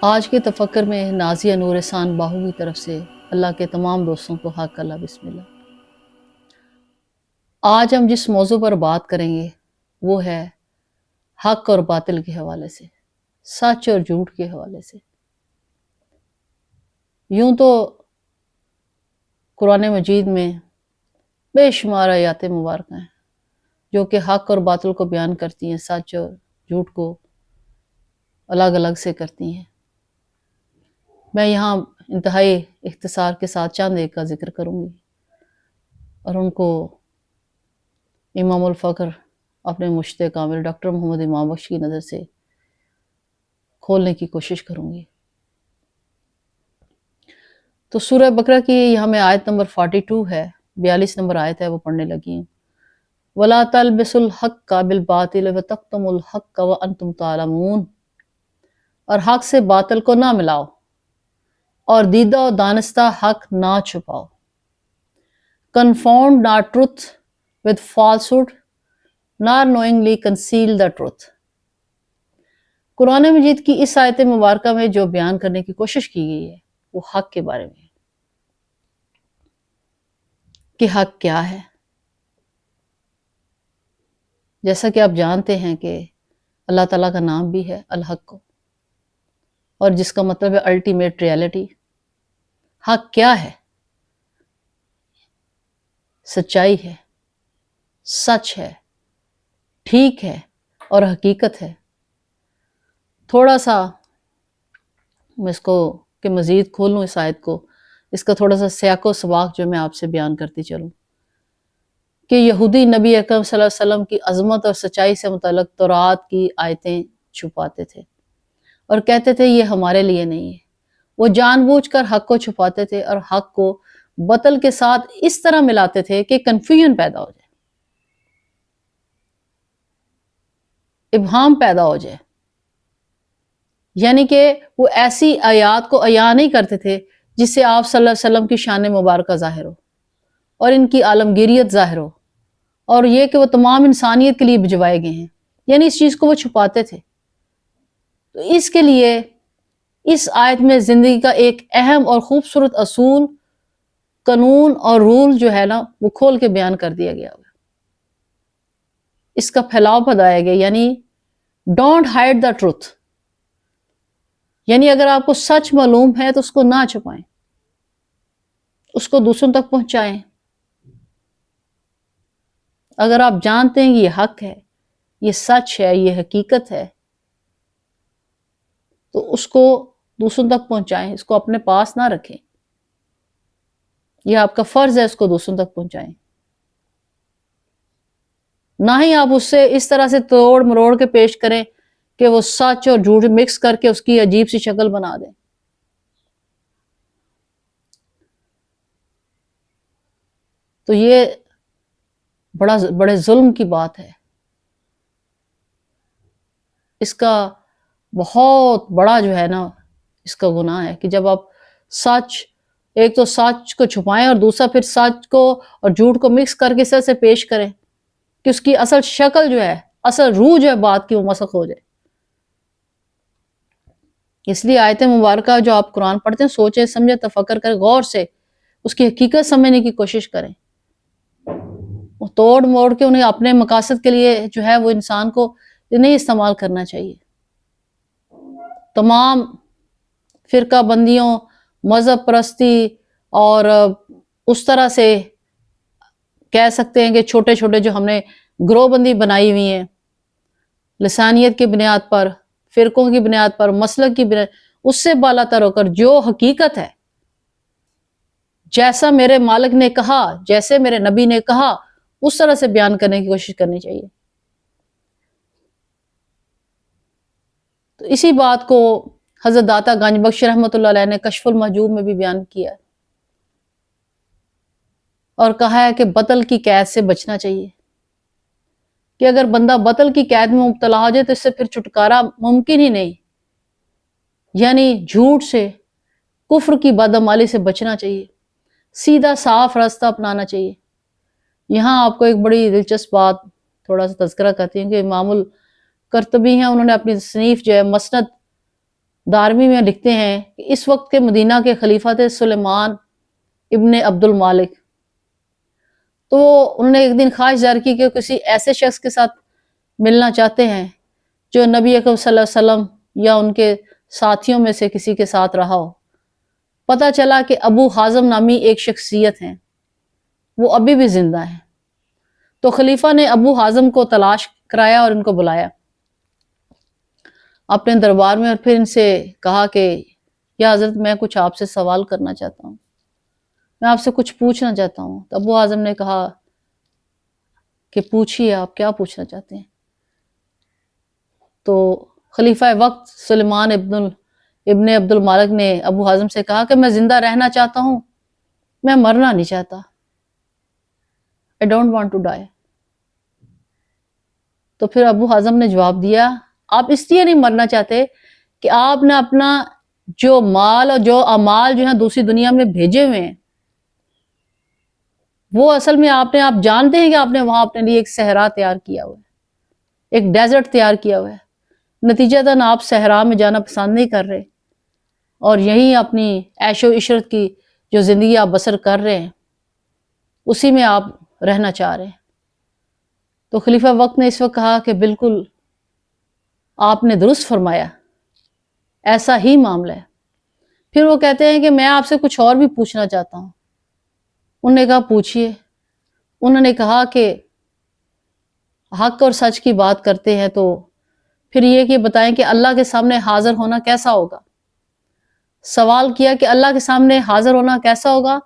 آج کے تفکر میں نازیہ نور احسان باہو کی طرف سے اللہ کے تمام دوستوں کو حق اللہ بسم اللہ۔ آج ہم جس موضوع پر بات کریں گے وہ ہے حق اور باطل کے حوالے سے، سچ اور جھوٹ کے حوالے سے۔ یوں تو قرآن مجید میں بے شمار آیات مبارکہ ہیں جو کہ حق اور باطل کو بیان کرتی ہیں، سچ اور جھوٹ کو الگ الگ سے کرتی ہیں۔ میں یہاں انتہائی اختصار کے ساتھ چند ایک کا ذکر کروں گی اور ان کو امام الفقر اپنے مشت کامل ڈاکٹر محمد امام بخش کی نظر سے کھولنے کی کوشش کروں گی۔ تو سورہ بقرہ کی یہاں میں آیت نمبر 42 ہے، 42 نمبر آیت ہے، وہ پڑھنے لگی ہوں۔ وَلَا تَلْبِسُوا الْحَقَّ بِالْبَاطِلِ وَتَكْتُمُوا الْحَقَّ وَأَنْتُمْ تَعْلَمُونَ، اور حق سے باطل کو نہ ملاؤ اور دیدہ و دانستہ حق نہ چھپاؤ۔ Confound not truth with falsehood, nor knowingly conceal the truth۔ قرآن مجید کی اس آیت مبارکہ میں جو بیان کرنے کی کوشش کی گئی ہے وہ حق کے بارے میں، کہ حق کیا ہے۔ جیسا کہ آپ جانتے ہیں کہ اللہ تعالیٰ کا نام بھی ہے الحق، اور جس کا مطلب ہے الٹیمیٹ ریالٹی۔ حق کیا ہے؟ سچائی ہے، سچ ہے، ٹھیک ہے اور حقیقت ہے۔ تھوڑا سا میں اس کو کہ مزید کھولوں اس آیت کو، اس کا تھوڑا سا سیاق و سباق جو میں آپ سے بیان کرتی چلوں کہ یہودی نبی اکرم صلی اللہ علیہ وسلم کی عظمت اور سچائی سے متعلق تورات کی آیتیں چھپاتے تھے اور کہتے تھے یہ ہمارے لیے نہیں ہے۔ وہ جان بوجھ کر حق کو چھپاتے تھے اور حق کو باطل کے ساتھ اس طرح ملاتے تھے کہ کنفیوژن پیدا ہو جائے، ابہام پیدا ہو جائے۔ یعنی کہ وہ ایسی آیات کو عیاں نہیں کرتے تھے جس سے آپ صلی اللہ علیہ وسلم کی شان مبارکہ ظاہر ہو اور ان کی عالمگیریت ظاہر ہو، اور یہ کہ وہ تمام انسانیت کے لیے بھجوائے گئے ہیں، یعنی اس چیز کو وہ چھپاتے تھے۔ تو اس کے لیے اس آیت میں زندگی کا ایک اہم اور خوبصورت اصول، قانون اور رول جو ہے نا وہ کھول کے بیان کر دیا گیا، اس کا پھیلاؤ بتایا گیا، یعنی ڈونٹ ہائڈ دا ٹروتھ، یعنی اگر آپ کو سچ معلوم ہے تو اس کو نہ چھپائیں، اس کو دوسروں تک پہنچائیں۔ اگر آپ جانتے ہیں کہ یہ حق ہے، یہ سچ ہے، یہ حقیقت ہے، تو اس کو دوسروں تک پہنچائیں، اس کو اپنے پاس نہ رکھیں۔ یہ آپ کا فرض ہے اس کو دوسروں تک پہنچائیں، نہ ہی آپ اس سے اس طرح سے توڑ مروڑ کے پیش کریں کہ وہ سچ اور جھوٹ مکس کر کے اس کی عجیب سی شکل بنا دیں۔ تو یہ بڑے ظلم کی بات ہے، اس کا بہت بڑا جو ہے نا اس کا گناہ ہے کہ جب آپ سچ، ایک تو سچ کو چھپائیں اور دوسرا پھر سچ کو اور جھوٹ کو مکس کر کے اس طرح سے پیش کریں کہ اس کی اصل شکل جو ہے، اصل روح جو ہے بات کی وہ مسخ ہو جائے۔ اس لیے آیت مبارکہ جو آپ قرآن پڑھتے ہیں سوچیں سمجھیں تفکر کریں، غور سے اس کی حقیقت سمجھنے کی کوشش کریں، وہ توڑ موڑ کے انہیں اپنے مقاصد کے لیے جو ہے وہ انسان کو نہیں استعمال کرنا چاہیے۔ تمام فرقہ بندیوں، مذہب پرستی اور اس طرح سے کہہ سکتے ہیں کہ چھوٹے چھوٹے جو ہم نے گروہ بندی بنائی ہوئی ہیں لسانیت کی بنیاد پر، فرقوں کی بنیاد پر، مسلک کی بنیاد، اس سے بالا تر ہو کر جو حقیقت ہے، جیسا میرے مالک نے کہا، جیسے میرے نبی نے کہا، اس طرح سے بیان کرنے کی کوشش کرنی چاہیے۔ تو اسی بات کو حضرت داتا گنج بخش رحمۃ اللہ علیہ نے کشف المحجوب میں بھی بیان کیا ہے اور کہا ہے کہ باطل کی قید سے بچنا چاہیے، کہ اگر بندہ باطل کی قید میں مبتلا ہو جائے تو اس سے پھر چھٹکارا ممکن ہی نہیں، یعنی جھوٹ سے، کفر کی بدعمالی سے بچنا چاہیے، سیدھا صاف راستہ اپنانا چاہیے۔ یہاں آپ کو ایک بڑی دلچسپ بات تھوڑا سا تذکرہ کرتی ہوں کہ امام القرطبی ہیں، انہوں نے اپنی تصنیف جو ہے مسند دارمی میں لکھتے ہیں کہ اس وقت کے مدینہ کے خلیفہ تھے سلیمان ابن عبد المالک. تو انہوں نے ایک دن خواہش ظاہر کی کہ کسی ایسے شخص کے ساتھ ملنا چاہتے ہیں جو نبی اکرم صلی اللہ علیہ وسلم یا ان کے ساتھیوں میں سے کسی کے ساتھ رہا ہو. پتہ چلا کہ ابو حازم نامی ایک شخصیت ہیں، وہ ابھی بھی زندہ ہیں. تو خلیفہ نے ابو حازم کو تلاش کرایا اور ان کو بلایا اپنے دربار میں، اور پھر ان سے کہا کہ یا حضرت میں کچھ آپ سے سوال کرنا چاہتا ہوں، میں آپ سے کچھ پوچھنا چاہتا ہوں. تو ابو حازم نے کہا کہ پوچھیے، آپ کیا پوچھنا چاہتے ہیں؟ تو خلیفہ وقت سلیمان ابن عبد المالک نے ابو حازم سے کہا کہ میں زندہ رہنا چاہتا ہوں، میں مرنا نہیں چاہتا. I don't want to die. تو پھر ابو حازم نے جواب دیا آپ اس لیے نہیں مرنا چاہتے کہ آپ نے اپنا جو مال اور جو اعمال جو ہیں دوسری دنیا میں بھیجے ہوئے ہیں، وہ اصل میں آپ جانتے ہیں کہ آپ نے وہاں اپنے لیے ایک صحرا تیار کیا ہوا ہے، ایک ڈیزرٹ تیار کیا ہوا ہے. نتیجتاً آپ صحرا میں جانا پسند نہیں کر رہے اور یہیں اپنی عیش و عشرت کی جو زندگی آپ بسر کر رہے ہیں اسی میں آپ رہنا چاہ رہے ہیں. تو خلیفہ وقت نے اس وقت کہا کہ بالکل آپ نے درست فرمایا، ایسا ہی معاملہ ہے. پھر وہ کہتے ہیں کہ میں آپ سے کچھ اور بھی پوچھنا چاہتا ہوں. انہوں نے کہا پوچھئے. انہوں نے کہا کہ حق اور سچ کی بات کرتے ہیں تو پھر یہ کہ بتائیں کہ اللہ کے سامنے حاضر ہونا کیسا ہوگا. سوال کیا کہ اللہ کے سامنے حاضر ہونا کیسا ہوگا،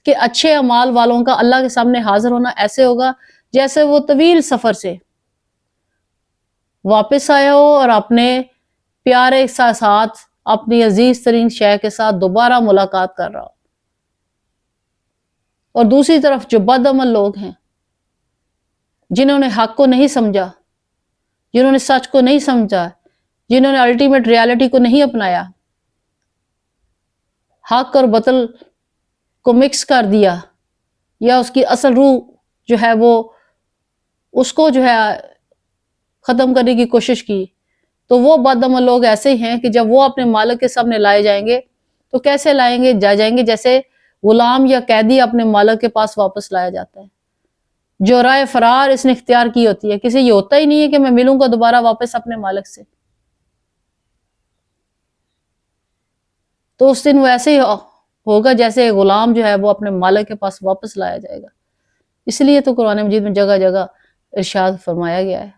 کہ اچھے اعمال والوں کا اللہ کے سامنے حاضر ہونا ایسے ہوگا جیسے وہ طویل سفر سے واپس آیا ہو اور اپنے پیارے ساتھ اپنی عزیز ترین شے کے ساتھ دوبارہ ملاقات کر رہا ہو. اور دوسری طرف جو بد عمل لوگ ہیں، جنہوں نے حق کو نہیں سمجھا، جنہوں نے سچ کو نہیں سمجھا، جنہوں نے الٹیمیٹ ریالٹی کو نہیں اپنایا، حق اور باطل کو مکس کر دیا یا اس کی اصل روح جو ہے وہ اس کو جو ہے ختم کرنے کی کوشش کی، تو وہ بد عمل لوگ ایسے ہی ہیں کہ جب وہ اپنے مالک کے سامنے لائے جائیں گے تو کیسے جائیں گے جیسے غلام یا قیدی اپنے مالک کے پاس واپس لایا جاتا ہے. جو راہ فرار اس نے اختیار کی ہوتی ہے، کسی یہ ہوتا ہی نہیں ہے کہ میں ملوں گا دوبارہ واپس اپنے مالک سے. تو اس دن وہ ایسے ہی ہوگا جیسے غلام جو ہے وہ اپنے مالک کے پاس واپس لایا جائے گا. اس لیے تو قرآن مجید میں جگہ جگہ ارشاد فرمایا گیا ہے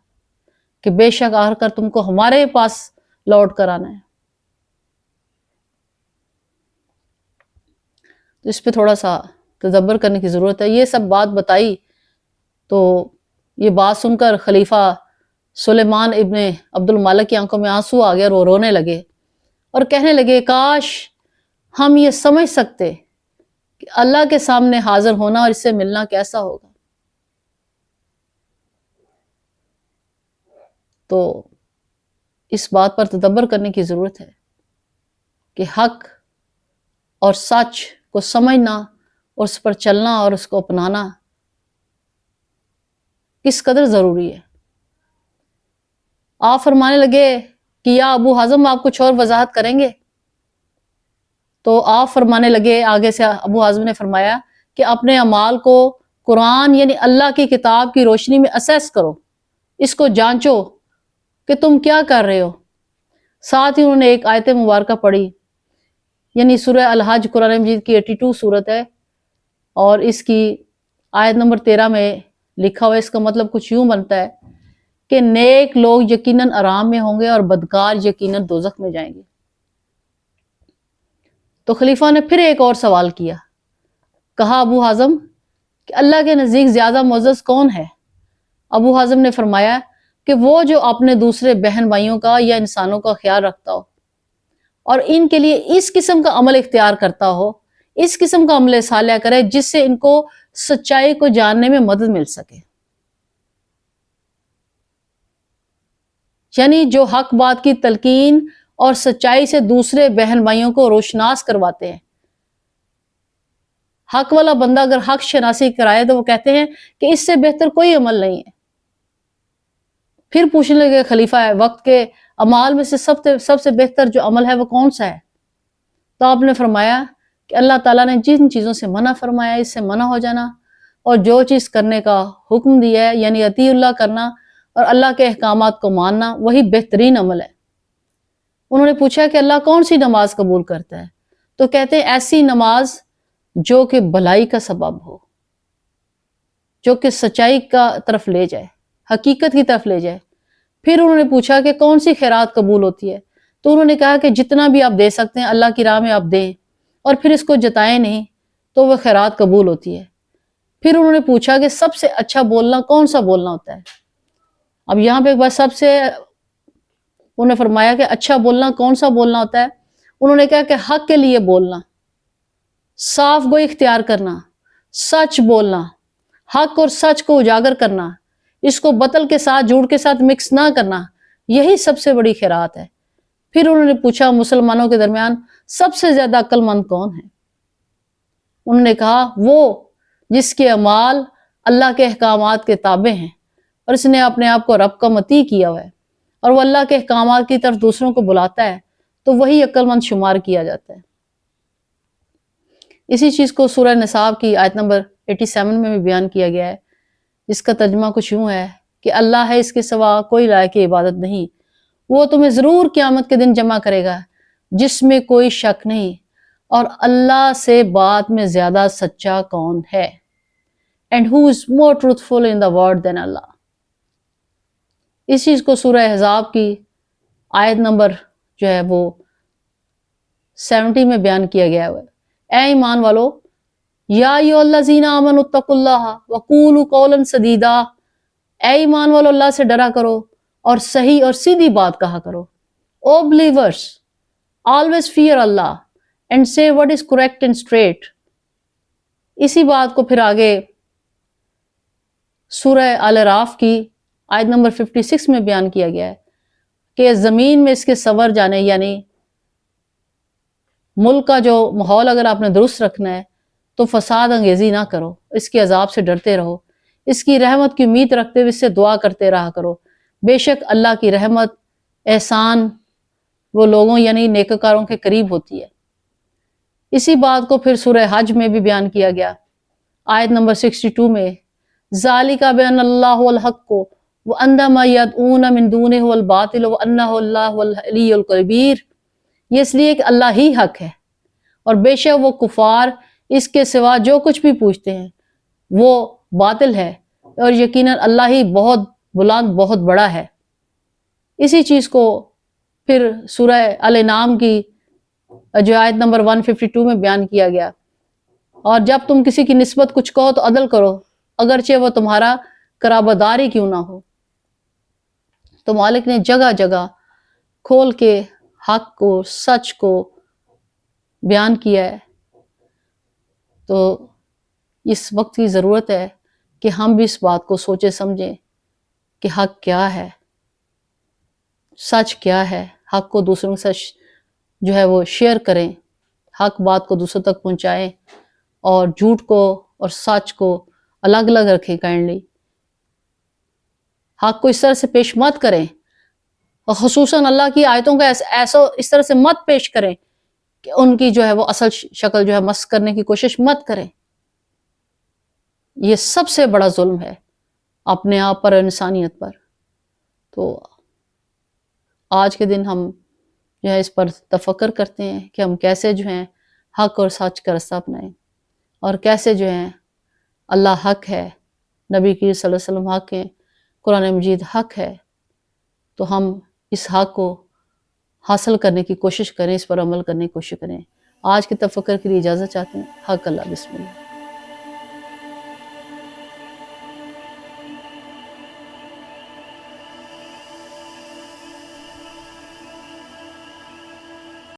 کہ بے شک آ کر تم کو ہمارے پاس لوٹ کر آنا ہے. تو اس پہ تھوڑا سا تدبر کرنے کی ضرورت ہے. یہ سب بات بتائی تو یہ بات سن کر خلیفہ سلیمان ابن عبد المالک کی آنکھوں میں آنسو آ گیا اور وہ رونے لگے اور کہنے لگے کاش ہم یہ سمجھ سکتے کہ اللہ کے سامنے حاضر ہونا اور اس سے ملنا کیسا ہوگا. تو اس بات پر تدبر کرنے کی ضرورت ہے کہ حق اور سچ کو سمجھنا اور اس پر چلنا اور اس کو اپنانا کس قدر ضروری ہے. آپ فرمانے لگے کہ یا ابو حازم آپ کچھ اور وضاحت کریں گے؟ تو آپ فرمانے لگے، آگے سے ابو حازم نے فرمایا کہ اپنے اعمال کو قرآن یعنی اللہ کی کتاب کی روشنی میں اسیس کرو، اس کو جانچو کہ تم کیا کر رہے ہو. ساتھ ہی انہوں نے ایک آیت مبارکہ پڑھی، یعنی سورہ الحج قرآن مجید کی 82 سورت ہے اور اس کی آیت نمبر 13 میں لکھا ہوا ہے. اس کا مطلب کچھ یوں بنتا ہے کہ نیک لوگ یقیناً آرام میں ہوں گے اور بدکار یقیناً دوزخ میں جائیں گے. تو خلیفہ نے پھر ایک اور سوال کیا، کہا ابو حازم کہ اللہ کے نزدیک زیادہ معزز کون ہے؟ ابو حازم نے فرمایا کہ وہ جو اپنے دوسرے بہن بھائیوں کا یا انسانوں کا خیال رکھتا ہو اور ان کے لیے اس قسم کا عمل اختیار کرتا ہو، اس قسم کا عمل صالح کرے جس سے ان کو سچائی کو جاننے میں مدد مل سکے. یعنی جو حق بات کی تلقین اور سچائی سے دوسرے بہن بھائیوں کو روشناس کرواتے ہیں. حق والا بندہ اگر حق شناسی کرائے تو وہ کہتے ہیں کہ اس سے بہتر کوئی عمل نہیں ہے. پھر پوچھنے لگے خلیفہ وقت کے اعمال میں سے سب سے بہتر جو عمل ہے وہ کون سا ہے؟ تو آپ نے فرمایا کہ اللہ تعالیٰ نے جن چیزوں سے منع فرمایا اس سے منع ہو جانا، اور جو چیز کرنے کا حکم دیا ہے یعنی اطیع اللہ کرنا اور اللہ کے احکامات کو ماننا، وہی بہترین عمل ہے۔ انہوں نے پوچھا کہ اللہ کون سی نماز قبول کرتا ہے؟ تو کہتے ہیں ایسی نماز جو کہ بھلائی کا سبب ہو، جو کہ سچائی کا طرف لے جائے، حقیقت کی طرف لے جائے۔ پھر انہوں نے پوچھا کہ کون سی خیرات قبول ہوتی ہے؟ تو انہوں نے کہا کہ جتنا بھی آپ دے سکتے ہیں اللہ کی راہ میں آپ دیں، اور پھر اس کو جتائیں نہیں، تو وہ خیرات قبول ہوتی ہے۔ پھر انہوں نے پوچھا کہ سب سے اچھا بولنا کون سا بولنا ہوتا ہے؟ اب یہاں پہ ایک بار سب سے انہوں نے فرمایا کہ اچھا بولنا کون سا بولنا ہوتا ہے؟ انہوں نے کہا کہ حق کے لیے بولنا، صاف گوئی اختیار کرنا، سچ بولنا، حق اور سچ کو اجاگر کرنا، اس کو باطل کے ساتھ جھوٹ کے ساتھ مکس نہ کرنا، یہی سب سے بڑی خیرات ہے۔ پھر انہوں نے پوچھا مسلمانوں کے درمیان سب سے زیادہ عقل مند کون ہے؟ انہوں نے کہا وہ جس کے اعمال اللہ کے احکامات کے تابع ہیں اور اس نے اپنے آپ کو رب کا مطیع کیا ہوا ہے اور وہ اللہ کے احکامات کی طرف دوسروں کو بلاتا ہے، تو وہی عقل مند شمار کیا جاتا ہے۔ اسی چیز کو سورہ نساء کی آیت نمبر 87 میں بھی بیان کیا گیا ہے، جس کا ترجمہ کچھ یوں ہے کہ اللہ ہے، اس کے سوا کوئی لائق عبادت نہیں، وہ تمہیں ضرور قیامت کے دن جمع کرے گا جس میں کوئی شک نہیں، اور اللہ سے بات میں زیادہ سچا کون ہے؟ And who is more truthful in the word than Allah؟ اس چیز کو سورہ احزاب کی آیت نمبر جو ہے وہ 70 میں بیان کیا گیا ہے۔ اے ایمان والو، یا ایھا الذین آمنوا اتقوا اللہ وقولوا قولا سدیدا، اے ایمان والو اللہ سے ڈرا کرو اور صحیح اور سیدھی بات کہا کرو۔ او believers, always fear Allah and say what is correct and straight۔ اسی بات کو پھر آگے سورہ الاعراف کی آیت نمبر 56 میں بیان کیا گیا ہے کہ زمین میں اس کے سور جانے، یعنی ملک کا جو ماحول اگر آپ نے درست رکھنا ہے تو فساد انگیزی نہ کرو، اس کے عذاب سے ڈرتے رہو، اس کی رحمت کی امید رکھتے ہوئے اس سے دعا کرتے رہا کرو، بے شک اللہ کی رحمت احسان وہ لوگوں یعنی نیکوکاروں کے قریب ہوتی ہے۔ اسی بات کو پھر سورہ حج میں بھی بیان کیا گیا، آیت نمبر 62 میں، ذالک بان اللہ الحق وان ما یدعون من دونہ الباطل وان اللہ العلی الکبیر، یہ اس لیے کہ اللہ ہی حق ہے اور بے شک وہ کفار اس کے سوا جو کچھ بھی پوچھتے ہیں وہ باطل ہے، اور یقیناً اللہ ہی بہت بلند بہت بڑا ہے۔ اسی چیز کو پھر سورہ الانعام کی جو آیت نمبر 152 میں بیان کیا گیا، اور جب تم کسی کی نسبت کچھ کہو تو عدل کرو اگرچہ وہ تمہارا قرابہ دار ہی کیوں نہ ہو۔ تو مالک نے جگہ جگہ کھول کے حق کو سچ کو بیان کیا ہے۔ تو اس وقت کی ضرورت ہے کہ ہم بھی اس بات کو سوچے سمجھیں کہ حق کیا ہے، سچ کیا ہے، حق کو دوسروں کے ساتھ جو ہے وہ شیئر کریں، حق بات کو دوسروں تک پہنچائیں اور جھوٹ کو اور سچ کو الگ الگ رکھیں کائنڈلی۔ حق کو اس طرح سے پیش مت کریں، اور خصوصاً اللہ کی آیتوں کا اس طرح سے مت پیش کریں کہ ان کی جو ہے وہ اصل شکل جو ہے مس کرنے کی کوشش مت کریں۔ یہ سب سے بڑا ظلم ہے اپنے آپ پر اور انسانیت پر۔ تو آج کے دن ہم جو ہے اس پر تفکر کرتے ہیں کہ ہم کیسے جو ہیں حق اور سچ کا رستہ اپنائیں، اور کیسے جو ہیں اللہ حق ہے، نبی کریم صلی اللہ علیہ وسلم حق ہے، قرآن مجید حق ہے، تو ہم اس حق کو حاصل کرنے کی کوشش کریں، اس پر عمل کرنے کی کوشش کریں۔ آج کے تفکر کے لیے اجازت چاہتے ہیں۔ حق اللہ، بسم اللہ۔